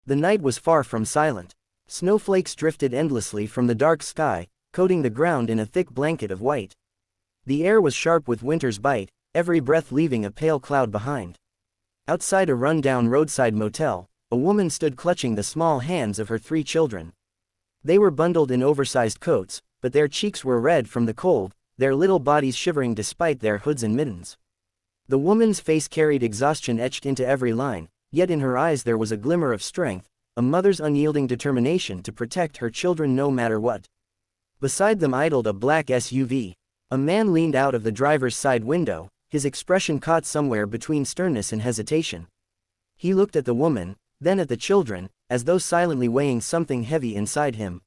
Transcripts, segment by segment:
The night was far from silent. Snowflakes drifted endlessly from the dark sky, coating the ground in a thick blanket of white. The air was sharp with winter's bite, every breath leaving a pale cloud behind. Outside a run-down roadside motel, a woman stood clutching the small hands of her 3 children. They were bundled in oversized coats, but their cheeks were red from the cold, their little bodies shivering despite their hoods and mittens. The woman's face carried exhaustion etched into every line, yet in her eyes there was a glimmer of strength, a mother's unyielding determination to protect her children no matter what. Beside them idled a black SUV. A man leaned out of the driver's side window, his expression caught somewhere between sternness and hesitation. He looked at the woman, then at the children, as though silently weighing something heavy inside him.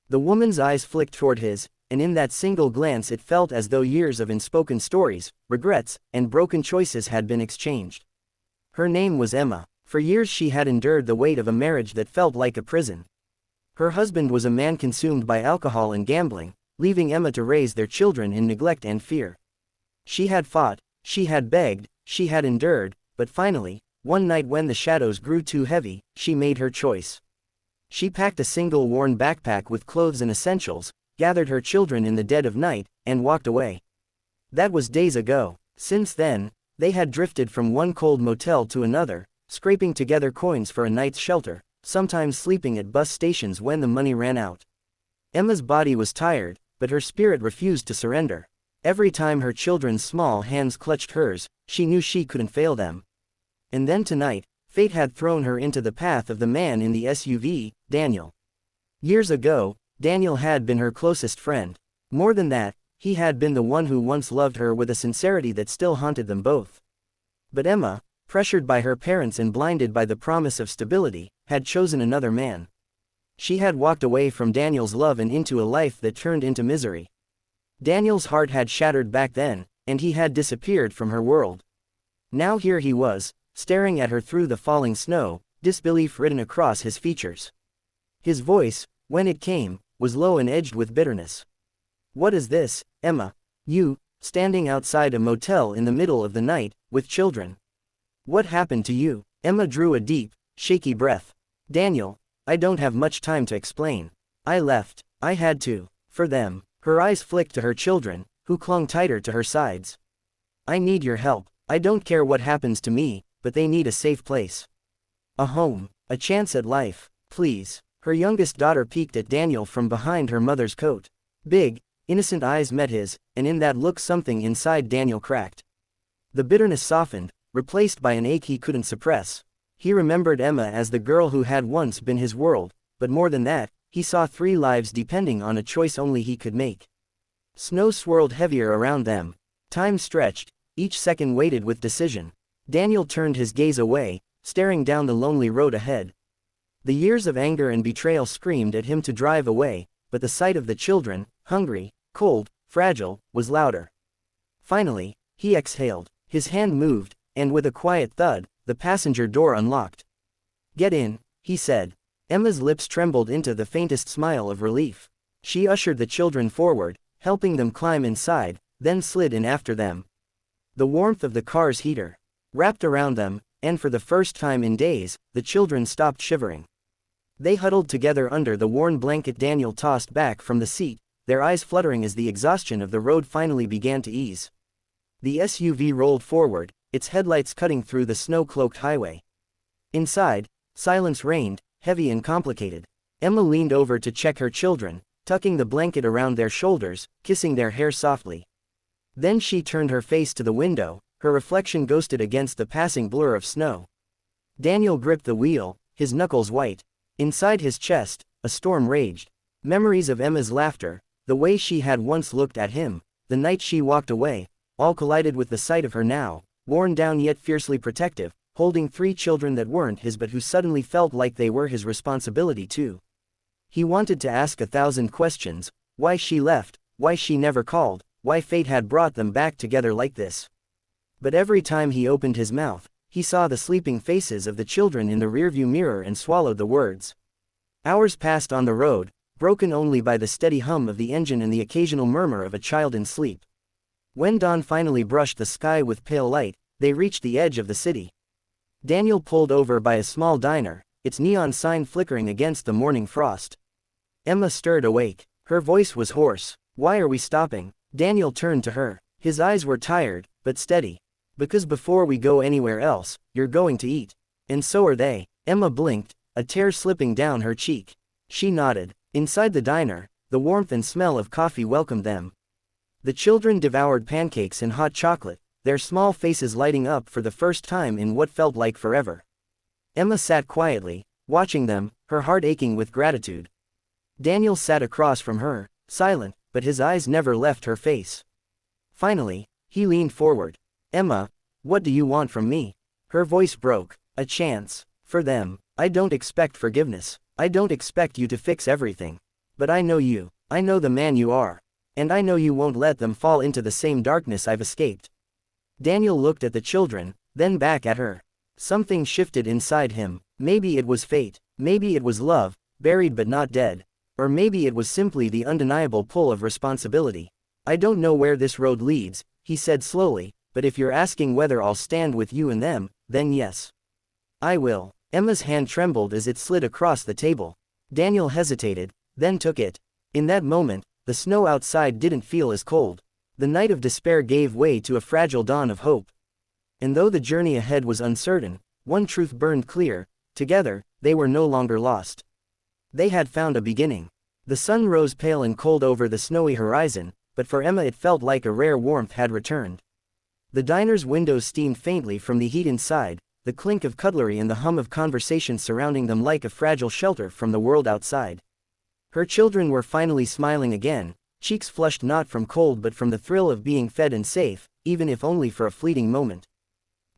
The woman's eyes flicked toward his, and in that single glance it felt as though years of unspoken stories, regrets, and broken choices had been exchanged. Her name was Emma. For years she had endured the weight of a marriage that felt like a prison. Her husband was a man consumed by alcohol and gambling, leaving Emma to raise their children in neglect and fear. She had fought, she had begged, she had endured, but finally, one night when the shadows grew too heavy, she made her choice. She packed a single worn backpack with clothes and essentials, gathered her children in the dead of night, and walked away. That was days ago. Since then, they had drifted from one cold motel to another, scraping together coins for a night's shelter, sometimes sleeping at bus stations when the money ran out. Emma's body was tired, but her spirit refused to surrender. Every time her children's small hands clutched hers, she knew she couldn't fail them. And then tonight, fate had thrown her into the path of the man in the SUV, Daniel. Years ago, Daniel had been her closest friend. More than that, he had been the one who once loved her with a sincerity that still haunted them both. But Emma, pressured by her parents and blinded by the promise of stability, had chosen another man. She had walked away from Daniel's love and into a life that turned into misery. Daniel's heart had shattered back then, and he had disappeared from her world. Now here he was, staring at her through the falling snow, disbelief written across his features. His voice, when it came, was low and edged with bitterness. "What is this, Emma? You, standing outside a motel in the middle of the night, with children. What happened to you?" Emma drew a deep, shaky breath. "Daniel, I don't have much time to explain. I left. I had to. For them." Her eyes flicked to her children, who clung tighter to her sides. "I need your help. I don't care what happens to me, but they need a safe place. A home, a chance at life, please." Her youngest daughter peeked at Daniel from behind her mother's coat. Big, innocent eyes met his, and in that look something inside Daniel cracked. The bitterness softened, replaced by an ache he couldn't suppress. He remembered Emma as the girl who had once been his world, but more than that, he saw 3 lives depending on a choice only he could make. Snow swirled heavier around them. Time stretched, each second waited with decision. Daniel turned his gaze away, staring down the lonely road ahead. The years of anger and betrayal screamed at him to drive away, but the sight of the children, hungry, cold, fragile, was louder. Finally, he exhaled. His hand moved, and with a quiet thud, the passenger door unlocked. "Get in," he said. Emma's lips trembled into the faintest smile of relief. She ushered the children forward, helping them climb inside, then slid in after them. The warmth of the car's heater wrapped around them, and for the first time in days, the children stopped shivering. They huddled together under the worn blanket Daniel tossed back from the seat, their eyes fluttering as the exhaustion of the road finally began to ease. The SUV rolled forward, its headlights cutting through the snow-cloaked highway. Inside, silence reigned, heavy and complicated. Emma leaned over to check her children, tucking the blanket around their shoulders, kissing their hair softly. Then she turned her face to the window, her reflection ghosted against the passing blur of snow. Daniel gripped the wheel, his knuckles white. Inside his chest, a storm raged. Memories of Emma's laughter, the way she had once looked at him, the night she walked away, all collided with the sight of her now, worn down yet fiercely protective, holding 3 children that weren't his but who suddenly felt like they were his responsibility too. He wanted to ask 1,000 questions: why she left, why she never called, why fate had brought them back together like this. But every time he opened his mouth, he saw the sleeping faces of the children in the rearview mirror and swallowed the words. Hours passed on the road, broken only by the steady hum of the engine and the occasional murmur of a child in sleep. When dawn finally brushed the sky with pale light, they reached the edge of the city. Daniel pulled over by a small diner, its neon sign flickering against the morning frost. Emma stirred awake. Her voice was hoarse. "Why are we stopping?" Daniel turned to her. His eyes were tired, but steady. "Because before we go anywhere else, you're going to eat. And so are they." Emma blinked, a tear slipping down her cheek. She nodded. Inside the diner, the warmth and smell of coffee welcomed them. The children devoured pancakes and hot chocolate, their small faces lighting up for the first time in what felt like forever. Emma sat quietly, watching them, her heart aching with gratitude. Daniel sat across from her, silent, but his eyes never left her face. Finally, he leaned forward. "Emma, what do you want from me?" Her voice broke. "A chance. For them. I don't expect forgiveness. I don't expect you to fix everything. But I know you. I know the man you are. And I know you won't let them fall into the same darkness I've escaped." Daniel looked at the children, then back at her. Something shifted inside him. Maybe it was fate. Maybe it was love, buried but not dead. Or maybe it was simply the undeniable pull of responsibility. "I don't know where this road leads," he said slowly, "but if you're asking whether I'll stand with you and them, then yes. I will." Emma's hand trembled as it slid across the table. Daniel hesitated, then took it. In that moment, the snow outside didn't feel as cold. The night of despair gave way to a fragile dawn of hope. And though the journey ahead was uncertain, one truth burned clear: together, they were no longer lost. They had found a beginning. The sun rose pale and cold over the snowy horizon, but for Emma it felt like a rare warmth had returned. The diner's windows steamed faintly from the heat inside, the clink of cutlery and the hum of conversation surrounding them like a fragile shelter from the world outside. Her children were finally smiling again, cheeks flushed not from cold but from the thrill of being fed and safe, even if only for a fleeting moment.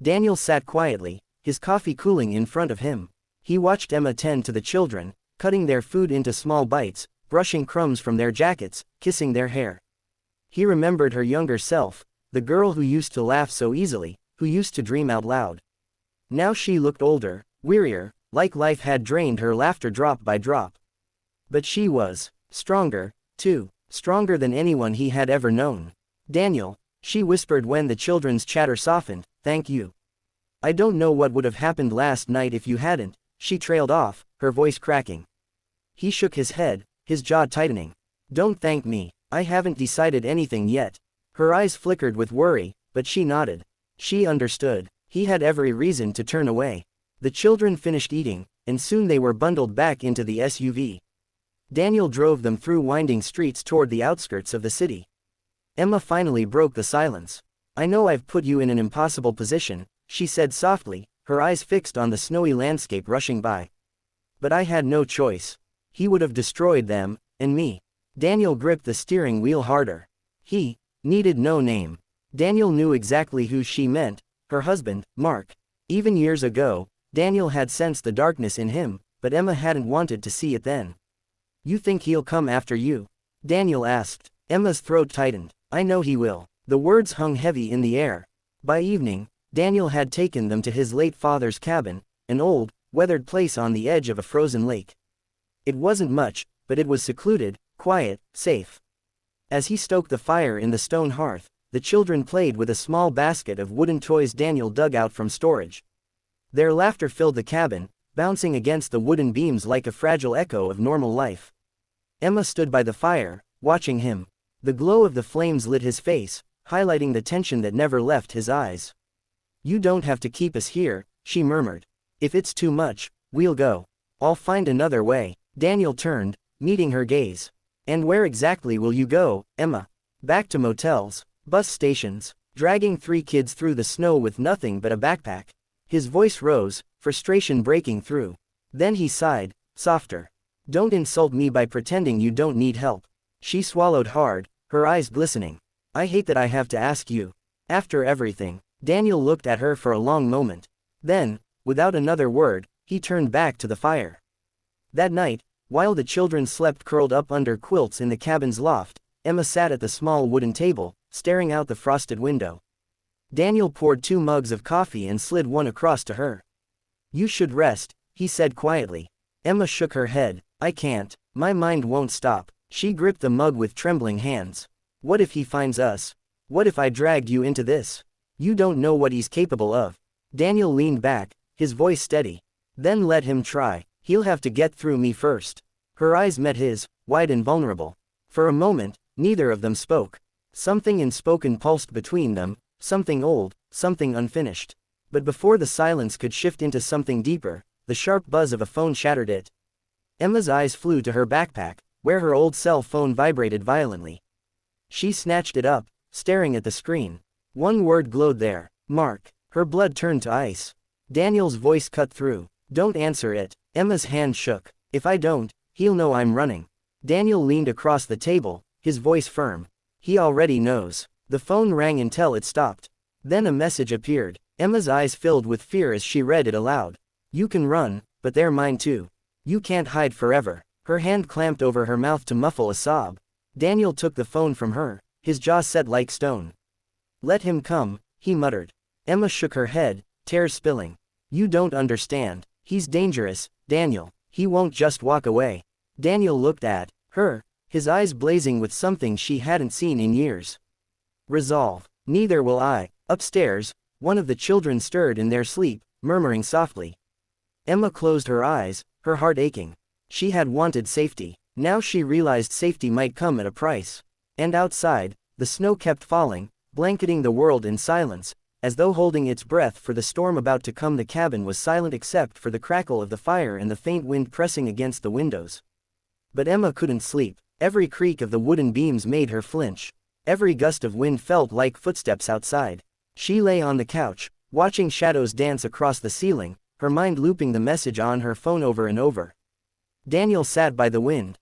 Daniel sat quietly, his coffee cooling in front of him. He watched Emma tend to the children, cutting their food into small bites, brushing crumbs from their jackets, kissing their hair. He remembered her younger self, the girl who used to laugh so easily, who used to dream out loud. Now she looked older, wearier, like life had drained her laughter drop by drop. But she was stronger, too, stronger than anyone he had ever known. "Daniel," she whispered when the children's chatter softened, "thank you. I don't know what would have happened last night if you hadn't." She trailed off, her voice cracking. He shook his head, his jaw tightening. "Don't thank me. I haven't decided anything yet." Her eyes flickered with worry, but she nodded. She understood. He had every reason to turn away. The children finished eating, and soon they were bundled back into the SUV. Daniel drove them through winding streets toward the outskirts of the city. Emma finally broke the silence. "I know I've put you in an impossible position," she said softly, her eyes fixed on the snowy landscape rushing by. "But I had no choice. He would have destroyed them, and me." Daniel gripped the steering wheel harder. He needed no name. Daniel knew exactly who she meant, her husband, Mark. Even years ago, Daniel had sensed the darkness in him, but Emma hadn't wanted to see it then. "You think he'll come after you?" Daniel asked. Emma's throat tightened. "I know he will." The words hung heavy in the air. By evening, Daniel had taken them to his late father's cabin, an old, weathered place on the edge of a frozen lake. It wasn't much, but it was secluded, quiet, safe. As he stoked the fire in the stone hearth, the children played with a small basket of wooden toys Daniel dug out from storage. Their laughter filled the cabin, bouncing against the wooden beams like a fragile echo of normal life. Emma stood by the fire, watching him. The glow of the flames lit his face, highlighting the tension that never left his eyes. "You don't have to keep us here," she murmured. "If it's too much, we'll go. I'll find another way." Daniel turned, meeting her gaze. "And where exactly will you go, Emma?" "Back to motels, bus stations, dragging 3 kids through the snow with nothing but a backpack." His voice rose, frustration breaking through. Then he sighed, softer. "Don't insult me by pretending you don't need help." She swallowed hard, her eyes glistening. "I hate that I have to ask you. After everything." Daniel looked at her for a long moment. Then, without another word, he turned back to the fire. That night, while the children slept curled up under quilts in the cabin's loft, Emma sat at the small wooden table, staring out the frosted window. Daniel poured 2 mugs of coffee and slid one across to her. "You should rest," he said quietly. Emma shook her head. "I can't. My mind won't stop." She gripped the mug with trembling hands. "What if he finds us? What if I dragged you into this? You don't know what he's capable of." Daniel leaned back, his voice steady. Then let him try, he'll have to get through me first. Her eyes met his, wide and vulnerable. For a moment, neither of them spoke. Something unspoken pulsed between them, something old, something unfinished. But before the silence could shift into something deeper, the sharp buzz of a phone shattered it. Emma's eyes flew to her backpack, where her old cell phone vibrated violently. She snatched it up, staring at the screen. One word glowed there: Mark. Her blood turned to ice. Daniel's voice cut through. Don't answer it. Emma's hand shook. If I don't, he'll know I'm running. Daniel leaned across the table, his voice firm. He already knows. The phone rang until it stopped. Then a message appeared. Emma's eyes filled with fear as she read it aloud. You can run, but they're mine too. You can't hide forever. Her hand clamped over her mouth to muffle a sob. Daniel took the phone from her, his jaw set like stone. Let him come, he muttered. Emma shook her head, tears spilling. You don't understand. He's dangerous, Daniel. He won't just walk away. Daniel looked at her, his eyes blazing with something she hadn't seen in years. Resolve. Neither will I. Upstairs, one of the children stirred in their sleep, murmuring softly. Emma closed her eyes, her heart aching. She had wanted safety. Now she realized safety might come at a price. And outside, the snow kept falling, blanketing the world in silence, as though holding its breath for the storm about to come. The cabin was silent except for the crackle of the fire and the faint wind pressing against the windows. But Emma couldn't sleep. Every creak of the wooden beams made her flinch. Every gust of wind felt like footsteps outside. She lay on the couch, watching shadows dance across the ceiling, her mind looping the message on her phone over and over. Daniel sat by the wind,